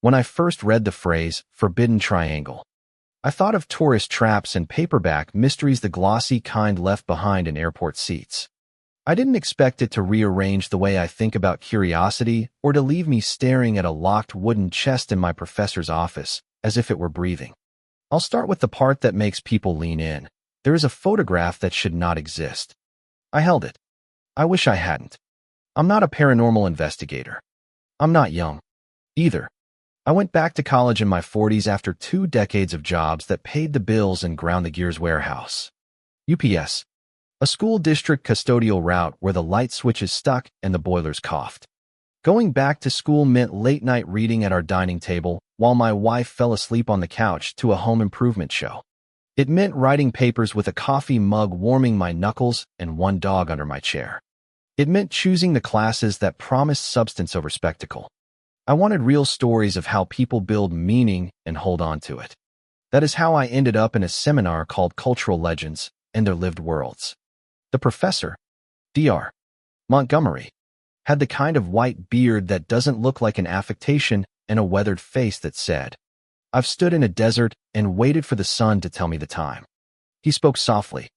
When I first read the phrase, forbidden triangle, I thought of tourist traps and paperback mysteries, the glossy kind left behind in airport seats. I didn't expect it to rearrange the way I think about curiosity or to leave me staring at a locked wooden chest in my professor's office, as if it were breathing. I'll start with the part that makes people lean in. There is a photograph that should not exist. I held it. I wish I hadn't. I'm not a paranormal investigator. I'm not young, either. I went back to college in my 40s after 2 decades of jobs that paid the bills and ground the gears. Warehouse. UPS. A school district custodial route where the light switches stuck and the boilers coughed. Going back to school meant late-night reading at our dining table while my wife fell asleep on the couch to a home improvement show. It meant writing papers with a coffee mug warming my knuckles and one dog under my chair. It meant choosing the classes that promised substance over spectacle. I wanted real stories of how people build meaning and hold on to it. That is how I ended up in a seminar called Cultural Legends and Their Lived Worlds. The professor, Dr. Montgomery, had the kind of white beard that doesn't look like an affectation and a weathered face that said, "I've stood in a desert and waited for the sun to tell me the time." He spoke softly,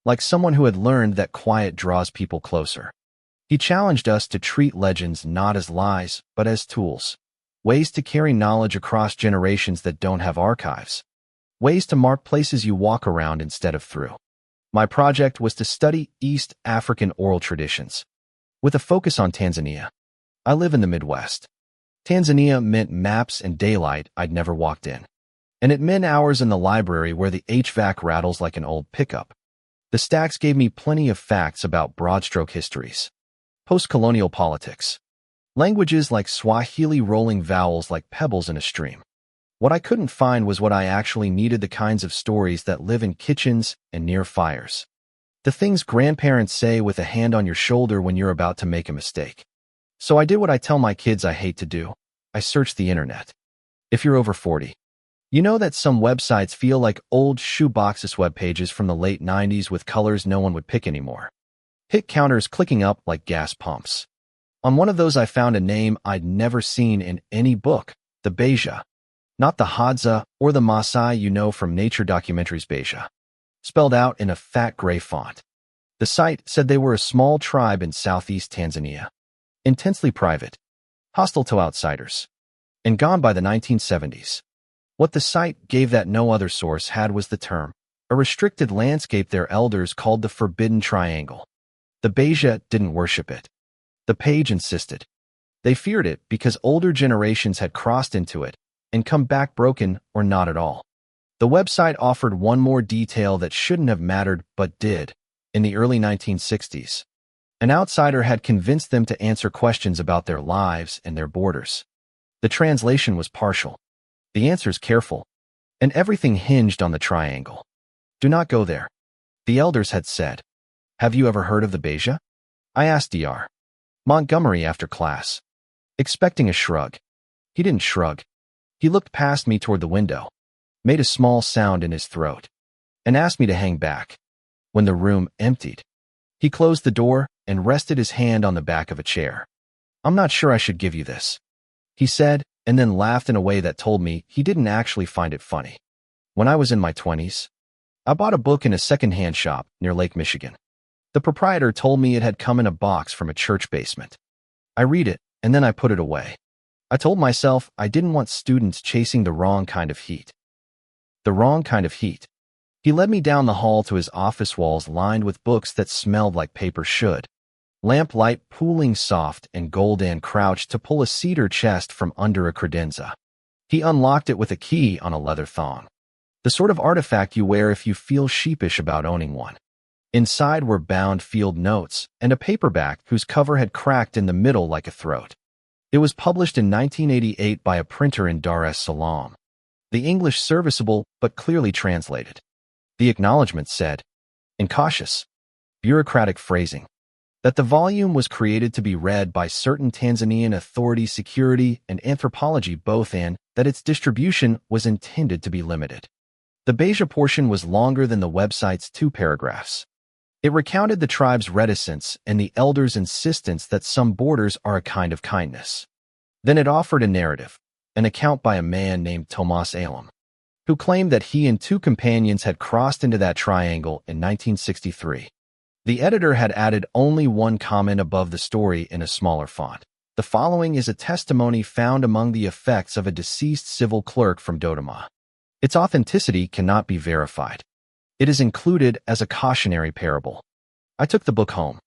like someone who had learned that quiet draws people closer. He challenged us to treat legends not as lies, but as tools. Ways to carry knowledge across generations that don't have archives. Ways to mark places you walk around instead of through. My project was to study East African oral traditions, with a focus on Tanzania. I live in the Midwest. Tanzania meant maps and daylight I'd never walked in. And it meant hours in the library where the HVAC rattles like an old pickup. The stacks gave me plenty of facts about broad-stroke histories. Post-colonial politics. Languages like Swahili rolling vowels like pebbles in a stream. What I couldn't find was what I actually needed, the kinds of stories that live in kitchens and near fires. The things grandparents say with a hand on your shoulder when you're about to make a mistake. So I did what I tell my kids I hate to do. I searched the internet. If you're over 40, you know that some websites feel like old shoeboxes web pages from the late 90s with colors no one would pick anymore. Hit counters clicking up like gas pumps. On one of those I found a name I'd never seen in any book, the Beija. Not the Hadza or the Maasai you know from nature documentaries. Beija. Spelled out in a fat gray font. The site said they were a small tribe in southeast Tanzania. Intensely private. Hostile to outsiders. And gone by the 1970s. What the site gave that no other source had was the term, a restricted landscape their elders called the Forbidden Triangle. The Beija didn't worship it. The page insisted. They feared it because older generations had crossed into it and come back broken or not at all. The website offered one more detail that shouldn't have mattered but did. In the early 1960s, an outsider had convinced them to answer questions about their lives and their borders. The translation was partial. The answers careful. And everything hinged on the triangle. Do not go there. The elders had said. Have you ever heard of the Beija? I asked Dr. Montgomery after class, expecting a shrug. He didn't shrug. He looked past me toward the window, made a small sound in his throat, and asked me to hang back. When the room emptied, he closed the door and rested his hand on the back of a chair. I'm not sure I should give you this, he said, and then laughed in a way that told me he didn't actually find it funny. When I was in my 20s, I bought a book in a second-hand shop near Lake Michigan. The proprietor told me it had come in a box from a church basement. I read it, and then I put it away. I told myself I didn't want students chasing the wrong kind of heat. The wrong kind of heat. He led me down the hall to his office walls lined with books that smelled like paper should. Lamplight pooling soft and Goldan crouched to pull a cedar chest from under a credenza. He unlocked it with a key on a leather thong. The sort of artifact you wear if you feel sheepish about owning one. Inside were bound field notes and a paperback whose cover had cracked in the middle like a throat. It was published in 1988 by a printer in Dar es Salaam. The English serviceable but clearly translated. The acknowledgement said, in cautious, bureaucratic phrasing, that the volume was created to be read by certain Tanzanian authorities, security and anthropology both, and that its distribution was intended to be limited. The Beija portion was longer than the website's 2 paragraphs. It recounted the tribe's reticence and the elders' insistence that some borders are a kind of kindness. Then it offered a narrative, an account by a man named Tomas Alem, who claimed that he and two companions had crossed into that triangle in 1963. The editor had added only one comment above the story in a smaller font. The following is a testimony found among the effects of a deceased civil clerk from Dodoma. Its authenticity cannot be verified. It is included as a cautionary parable. I took the book home.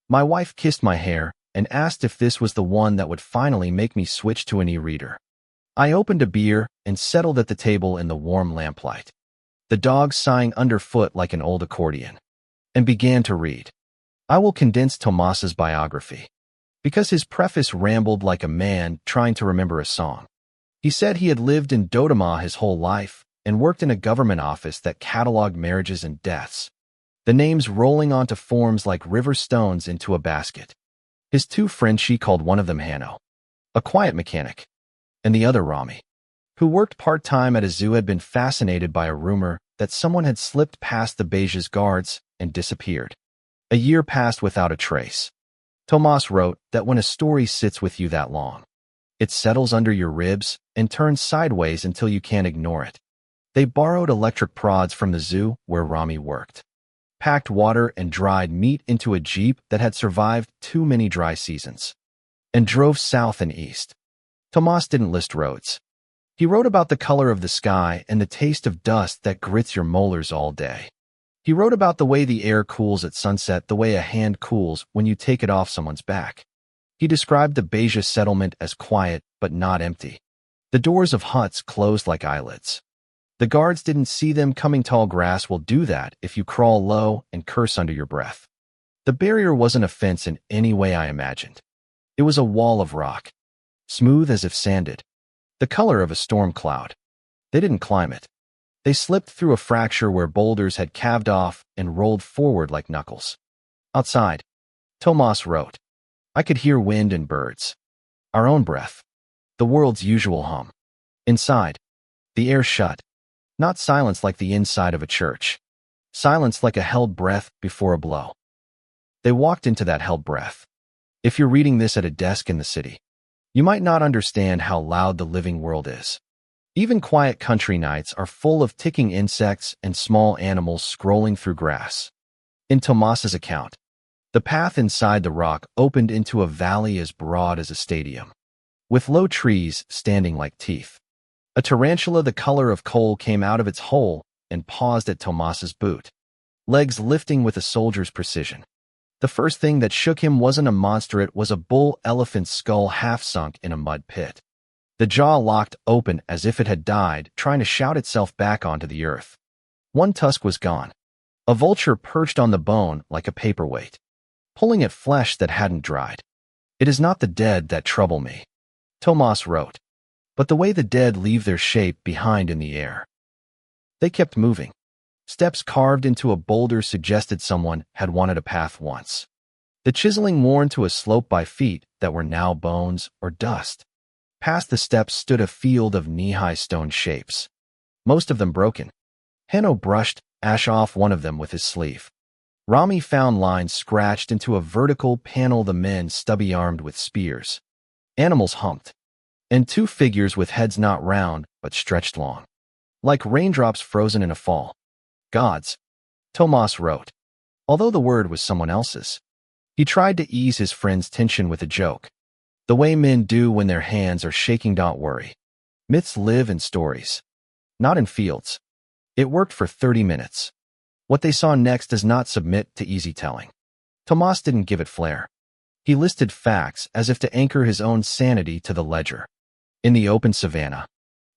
My wife kissed my hair and asked if this was the one that would finally make me switch to an e-reader. I opened a beer and settled at the table in the warm lamplight, the dog sighing underfoot like an old accordion, and began to read. I will condense Tomas's biography, because his preface rambled like a man trying to remember a song. He said he had lived in Dodoma his whole life and worked in a government office that cataloged marriages and deaths, the names rolling onto forms like river stones into a basket. His two friends, she called one of them Hanno, a quiet mechanic, and the other Rami, who worked part-time at a zoo, had been fascinated by a rumor that someone had slipped past the Beija's guards and disappeared. A year passed without a trace. Tomas wrote that when a story sits with you that long, it settles under your ribs and turns sideways until you can't ignore it. They borrowed electric prods from the zoo where Rami worked, packed water and dried meat into a jeep that had survived too many dry seasons, and drove south and east. Tomas didn't list roads. He wrote about the color of the sky and the taste of dust that grits your molars all day. He wrote about the way the air cools at sunset, the way a hand cools when you take it off someone's back. He described the Beija settlement as quiet but not empty. The doors of huts closed like eyelids. The guards didn't see them coming. Tall grass will do that if you crawl low and curse under your breath. The barrier wasn't a fence in any way I imagined. It was a wall of rock, smooth as if sanded, the color of a storm cloud. They didn't climb it. They slipped through a fracture where boulders had calved off and rolled forward like knuckles. Outside, Tomas wrote, I could hear wind and birds, our own breath, the world's usual hum. Inside, the air shut, not silence like the inside of a church, silence like a held breath before a blow. They walked into that held breath. If you're reading this at a desk in the city, you might not understand how loud the living world is. Even quiet country nights are full of ticking insects and small animals scrolling through grass. In Tomas's account, the path inside the rock opened into a valley as broad as a stadium, with low trees standing like teeth. A tarantula the color of coal came out of its hole and paused at Tomas's boot, legs lifting with a soldier's precision. The first thing that shook him wasn't a monster, it was a bull elephant's skull half sunk in a mud pit. The jaw locked open as if it had died, trying to shout itself back onto the earth. One tusk was gone. A vulture perched on the bone like a paperweight, pulling at flesh that hadn't dried. It is not the dead that trouble me, Tomas wrote, but the way the dead leave their shape behind in the air. They kept moving. Steps carved into a boulder suggested someone had wanted a path once. The chiseling worn to a slope by feet that were now bones or dust. Past the steps stood a field of knee-high stone shapes, most of them broken. Hanno brushed ash off one of them with his sleeve. Rami found lines scratched into a vertical panel, the men stubby-armed with spears. Animals humped, and two figures with heads not round but stretched long, like raindrops frozen in a fall. Gods, Tomas wrote, although the word was someone else's. He tried to ease his friend's tension with a joke. The way men do when their hands are shaking. Don't worry. Myths live in stories, not in fields. It worked for 30 minutes. What they saw next does not submit to easy telling. Tomas didn't give it flair. He listed facts as if to anchor his own sanity to the ledger. In the open savanna,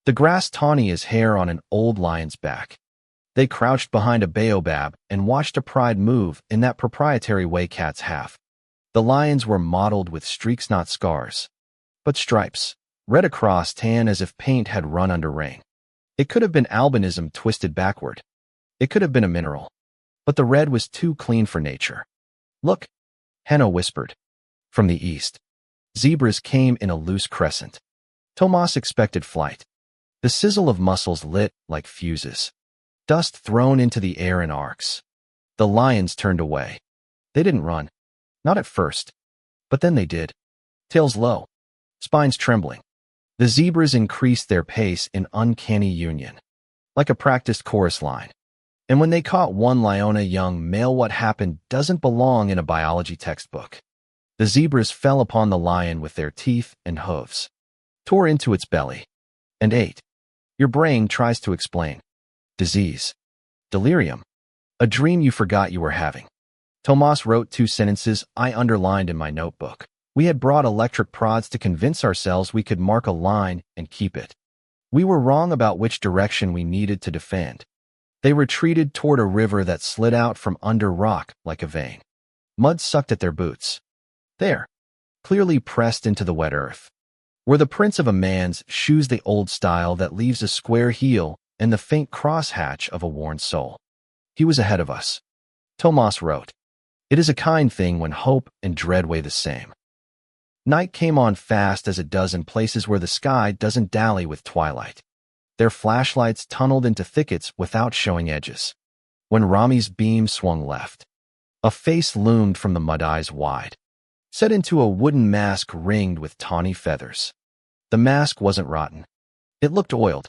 the grass tawny as hair on an old lion's back. They crouched behind a baobab and watched a pride move in that proprietary way cats have. The lions were mottled with streaks, not scars, but stripes, red across, tan as if paint had run under rain. It could have been albinism twisted backward. It could have been a mineral, but the red was too clean for nature. Look, Hanno whispered. From the east, zebras came in a loose crescent. Tomas expected flight. The sizzle of muscles lit like fuses. Dust thrown into the air in arcs. The lions turned away. They didn't run. Not at first. But then they did. Tails low. Spines trembling. The zebras increased their pace in uncanny union, like a practiced chorus line. And when they caught one Leona young male, what happened doesn't belong in a biology textbook. The zebras fell upon the lion with their teeth and hooves, tore into its belly, and ate. Your brain tries to explain. Disease. Delirium. A dream you forgot you were having. Tomas wrote 2 sentences I underlined in my notebook. We had brought electric prods to convince ourselves we could mark a line and keep it. We were wrong about which direction we needed to defend. They retreated toward a river that slid out from under rock like a vein. Mud sucked at their boots. There, clearly pressed into the wet earth, were the prints of a man's shoes, the old style that leaves a square heel and the faint crosshatch of a worn sole. He was ahead of us. Tomas wrote, "It is a kind thing when hope and dread weigh the same." Night came on fast as it does in places where the sky doesn't dally with twilight. Their flashlights tunneled into thickets without showing edges. When Rami's beam swung left, a face loomed from the mud, eyes wide, set into a wooden mask ringed with tawny feathers. The mask wasn't rotten. It looked oiled,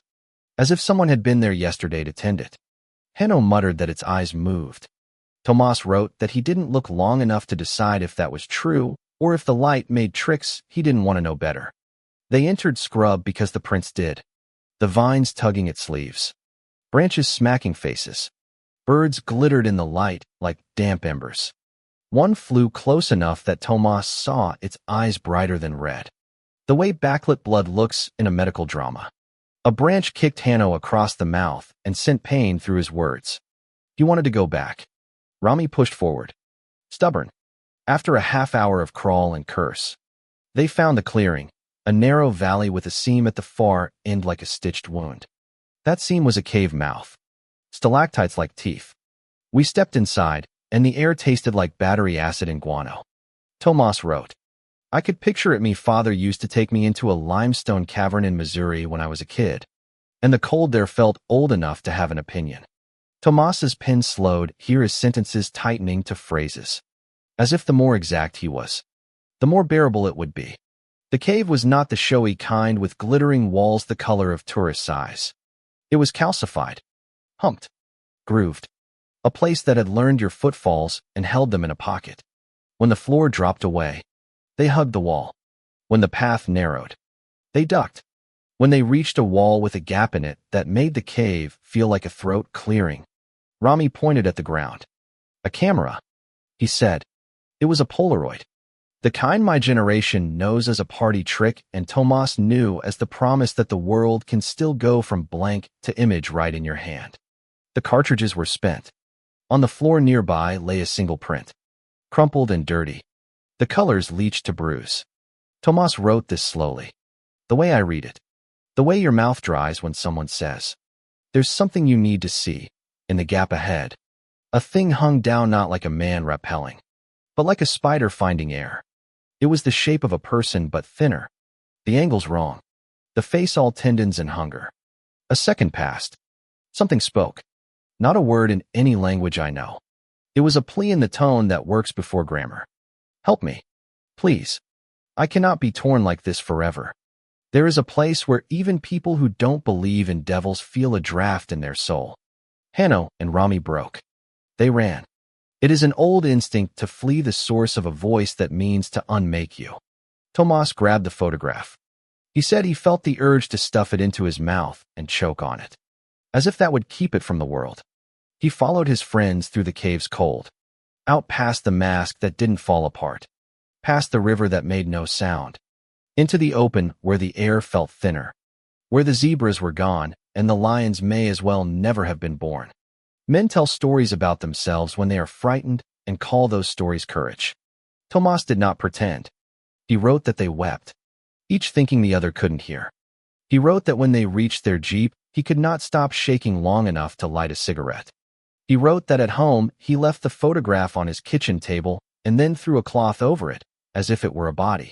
as if someone had been there yesterday to tend it. Hanno muttered that its eyes moved. Tomas wrote that he didn't look long enough to decide if that was true or if the light made tricks. He didn't want to know better. They entered scrub because the prince did. The vines tugging at sleeves, branches smacking faces. Birds glittered in the light like damp embers. One flew close enough that Tomas saw its eyes brighter than red, the way backlit blood looks in a medical drama. A branch kicked Hanno across the mouth and sent pain through his words. He wanted to go back. Rami pushed forward, stubborn. After a half hour of crawl and curse, they found the clearing, a narrow valley with a seam at the far end like a stitched wound. That seam was a cave mouth, stalactites like teeth. We stepped inside, and the air tasted like battery acid and guano. Tomas wrote, "I could picture it. Me father used to take me into a limestone cavern in Missouri when I was a kid, and the cold there felt old enough to have an opinion." Tomas's pen slowed, here his sentences tightening to phrases, as if the more exact he was, the more bearable it would be. The cave was not the showy kind with glittering walls the color of tourists' eyes. It was calcified, humped, grooved, a place that had learned your footfalls and held them in a pocket. When the floor dropped away, they hugged the wall. When the path narrowed, they ducked. When they reached a wall with a gap in it that made the cave feel like a throat clearing, Rami pointed at the ground. "A camera," he said. It was a Polaroid, the kind my generation knows as a party trick, and Tomas knew as the promise that the world can still go from blank to image right in your hand. The cartridges were spent. On the floor nearby lay a single print, crumpled and dirty, the colors leached to bruise. Tomas wrote this slowly, the way I read it, the way your mouth dries when someone says, "There's something you need to see," in the gap ahead. A thing hung down, not like a man rappelling, but like a spider finding air. It was the shape of a person, but thinner. The angle's wrong. The face all tendons and hunger. A second passed. Something spoke. Not a word in any language I know. It was a plea in the tone that works before grammar. "Help me. Please. I cannot be torn like this forever." There is a place where even people who don't believe in devils feel a draft in their soul. Hanno and Rami broke. They ran. It is an old instinct to flee the source of a voice that means to unmake you. Tomas grabbed the photograph. He said he felt the urge to stuff it into his mouth and choke on it, as if that would keep it from the world. He followed his friends through the cave's cold, out past the mask that didn't fall apart, past the river that made no sound, into the open where the air felt thinner, where the zebras were gone and the lions may as well never have been born. Men tell stories about themselves when they are frightened and call those stories courage. Tomas did not pretend. He wrote that they wept, each thinking the other couldn't hear. He wrote that when they reached their jeep, he could not stop shaking long enough to light a cigarette. He wrote that at home, he left the photograph on his kitchen table and then threw a cloth over it, as if it were a body.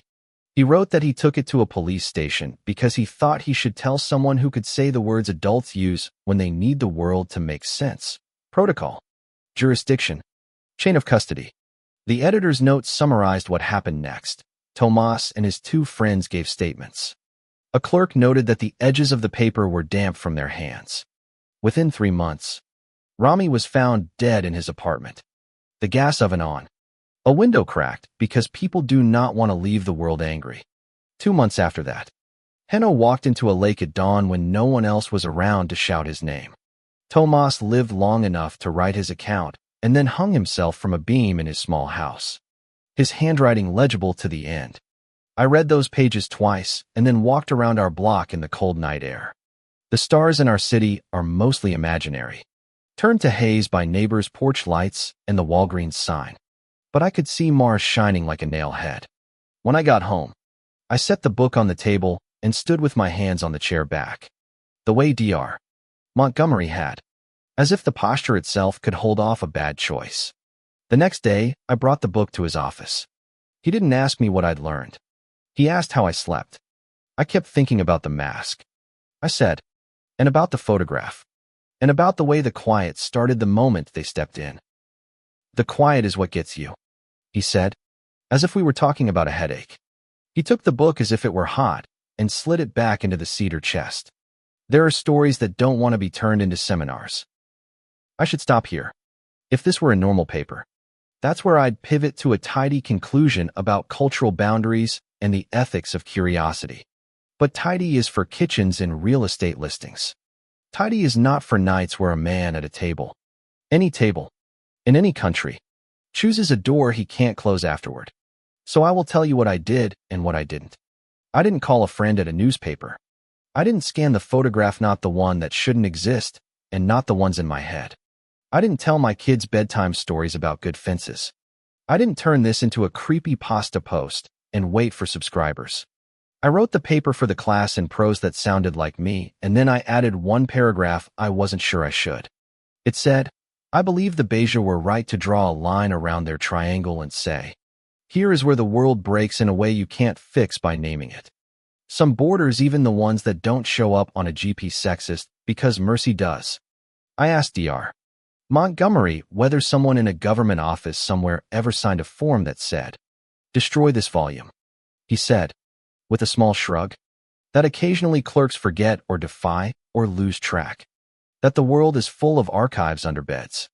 He wrote that he took it to a police station because he thought he should tell someone who could say the words adults use when they need the world to make sense. Protocol, jurisdiction, chain of custody. The editor's notes summarized what happened next. Tomas and his 2 friends gave statements. A clerk noted that the edges of the paper were damp from their hands. Within 3 months, Rami was found dead in his apartment. The gas oven on. A window cracked because people do not want to leave the world angry. 2 months after that, Heno walked into a lake at dawn when no one else was around to shout his name. Tomas lived long enough to write his account and then hung himself from a beam in his small house. His handwriting legible to the end. I read those pages twice and then walked around our block in the cold night air. The stars in our city are mostly imaginary, turned to haze by neighbors' porch lights and the Walgreens sign. But I could see Mars shining like a nail head. When I got home, I set the book on the table and stood with my hands on the chair back, the way Dr. Montgomery had, as if the posture itself could hold off a bad choice. The next day, I brought the book to his office. He didn't ask me what I'd learned. He asked how I slept. I kept thinking about the mask. I said, and about the photograph, and about the way the quiet started the moment they stepped in. The quiet is what gets you, he said, as if we were talking about a headache. He took the book as if it were hot and slid it back into the cedar chest. There are stories that don't want to be turned into seminars. I should stop here. If this were a normal paper, that's where I'd pivot to a tidy conclusion about cultural boundaries and the ethics of curiosity. But tidy is for kitchens and real estate listings. Tidy is not for nights where a man at a table, any table, in any country, chooses a door he can't close afterward. So I will tell you what I did and what I didn't. I didn't call a friend at a newspaper. I didn't scan the photograph, not the one that shouldn't exist, and not the ones in my head. I didn't tell my kids bedtime stories about good fences. I didn't turn this into a creepypasta post and wait for subscribers. I wrote the paper for the class in prose that sounded like me, and then I added one paragraph I wasn't sure I should. It said, I believe the Beija were right to draw a line around their triangle and say, here is where the world breaks in a way you can't fix by naming it. Some borders, even the ones that don't show up on a GP sexist, because mercy does. I asked Dr. Montgomery whether someone in a government office somewhere ever signed a form that said, destroy this volume. He said, with a small shrug, that occasionally clerks forget or defy or lose track, that the world is full of archives under beds.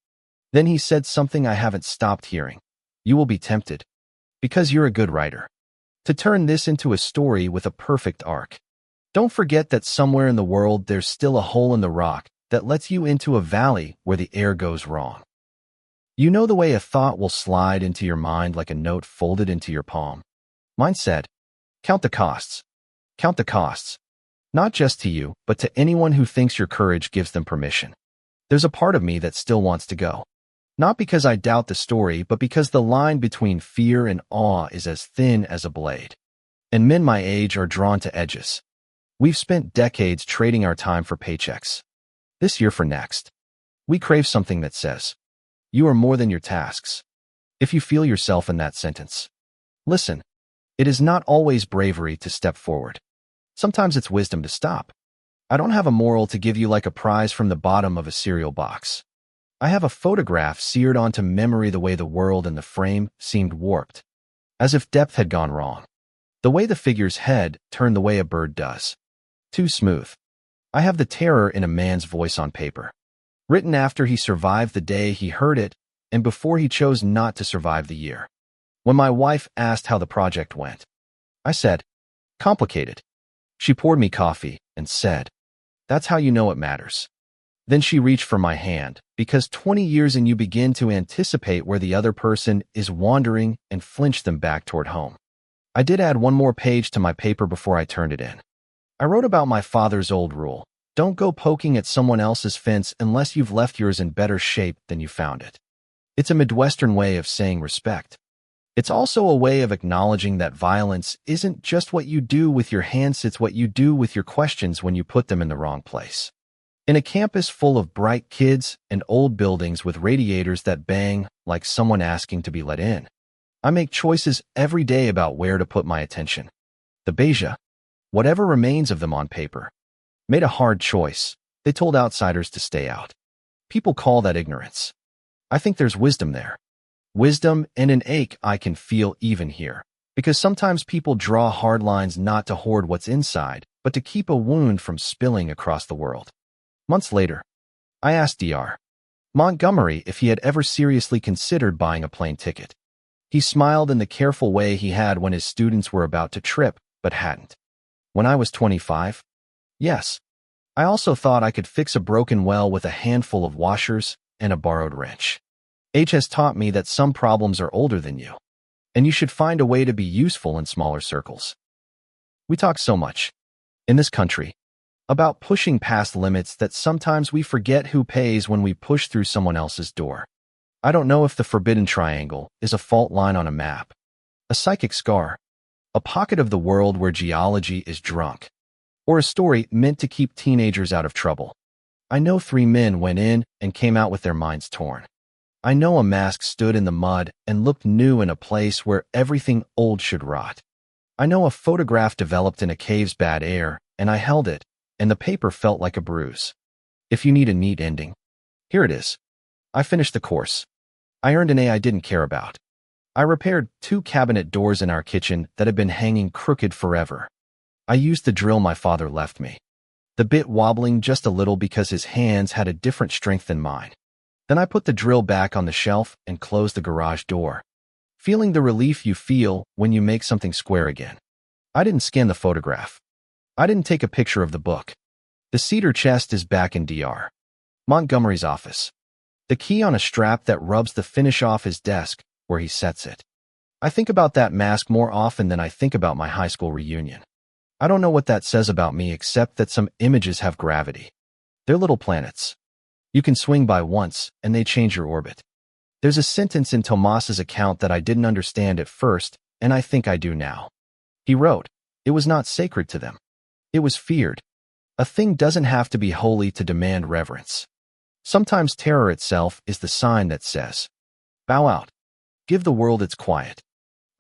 Then he said something I haven't stopped hearing. You will be tempted, because you're a good writer, to turn this into a story with a perfect arc. Don't forget that somewhere in the world there's still a hole in the rock that lets you into a valley where the air goes wrong. You know the way a thought will slide into your mind like a note folded into your palm. Mine said, count the costs. Count the costs. Not just to you, but to anyone who thinks your courage gives them permission. There's a part of me that still wants to go. Not because I doubt the story, but because the line between fear and awe is as thin as a blade. And men my age are drawn to edges. We've spent decades trading our time for paychecks. This year for next. We crave something that says, you are more than your tasks. If you feel yourself in that sentence, listen. It is not always bravery to step forward. Sometimes it's wisdom to stop. I don't have a moral to give you like a prize from the bottom of a cereal box. I have a photograph seared onto memory the way the world and the frame seemed warped, as if depth had gone wrong. The way the figure's head turned the way a bird does. Too smooth. I have the terror in a man's voice on paper, written after he survived the day he heard it and before he chose not to survive the year. When my wife asked how the project went, I said, complicated. She poured me coffee and said, that's how you know it matters. Then she reached for my hand, because 20 years in you begin to anticipate where the other person is wandering and flinch them back toward home. I did add one more page to my paper before I turned it in. I wrote about my father's old rule. Don't go poking at someone else's fence unless you've left yours in better shape than you found it. It's a Midwestern way of saying respect. It's also a way of acknowledging that violence isn't just what you do with your hands, it's what you do with your questions when you put them in the wrong place. In a campus full of bright kids and old buildings with radiators that bang like someone asking to be let in, I make choices every day about where to put my attention. The Beija, whatever remains of them on paper, made a hard choice. They told outsiders to stay out. People call that ignorance. I think there's wisdom there. Wisdom and an ache I can feel even here. Because sometimes people draw hard lines not to hoard what's inside, but to keep a wound from spilling across the world. Months later, I asked Dr. Montgomery if he had ever seriously considered buying a plane ticket. He smiled in the careful way he had when his students were about to trip, but hadn't. When I was 25? Yes. I also thought I could fix a broken well with a handful of washers and a borrowed wrench. Age has taught me that some problems are older than you, and you should find a way to be useful in smaller circles. We talk so much, in this country, about pushing past limits that sometimes we forget who pays when we push through someone else's door. I don't know if the forbidden triangle is a fault line on a map, a psychic scar, a pocket of the world where geology is drunk, or a story meant to keep teenagers out of trouble. I know 3 men went in and came out with their minds torn. I know a mask stood in the mud and looked new in a place where everything old should rot. I know a photograph developed in a cave's bad air, and I held it, and the paper felt like a bruise. If you need a neat ending, here it is. I finished the course. I earned an A I didn't care about. I repaired 2 cabinet doors in our kitchen that had been hanging crooked forever. I used the drill my father left me, the bit wobbling just a little because his hands had a different strength than mine. Then I put the drill back on the shelf and closed the garage door, feeling the relief you feel when you make something square again. I didn't scan the photograph. I didn't take a picture of the book. The cedar chest is back in Dr. Montgomery's office. The key on a strap that rubs the finish off his desk where he sets it. I think about that mask more often than I think about my high school reunion. I don't know what that says about me except that some images have gravity. They're little planets. You can swing by once and they change your orbit. There's a sentence in Tomas's account that I didn't understand at first, and I think I do now. He wrote, "It was not sacred to them. It was feared. A thing doesn't have to be holy to demand reverence. Sometimes terror itself is the sign that says, bow out. Give the world its quiet."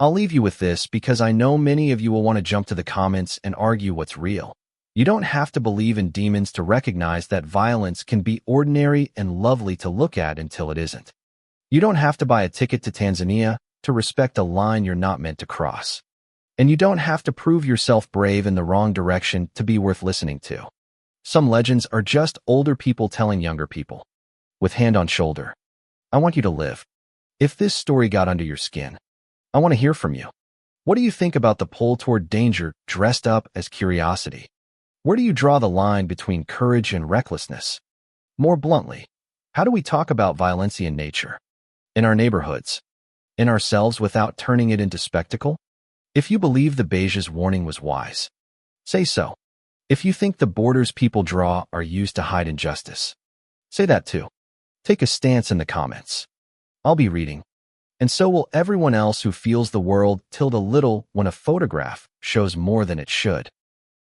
I'll leave you with this because I know many of you will want to jump to the comments and argue what's real. You don't have to believe in demons to recognize that violence can be ordinary and lovely to look at until it isn't. You don't have to buy a ticket to Tanzania to respect a line you're not meant to cross. And you don't have to prove yourself brave in the wrong direction to be worth listening to. Some legends are just older people telling younger people. With hand on shoulder, I want you to live. If this story got under your skin, I want to hear from you. What do you think about the pull toward danger dressed up as curiosity? Where do you draw the line between courage and recklessness? More bluntly, how do we talk about violence in nature? In our neighborhoods? In ourselves without turning it into spectacle? If you believe the Beija's warning was wise, say so. If you think the borders people draw are used to hide injustice, say that too. Take a stance in the comments. I'll be reading. And so will everyone else who feels the world tilted a little when a photograph shows more than it should.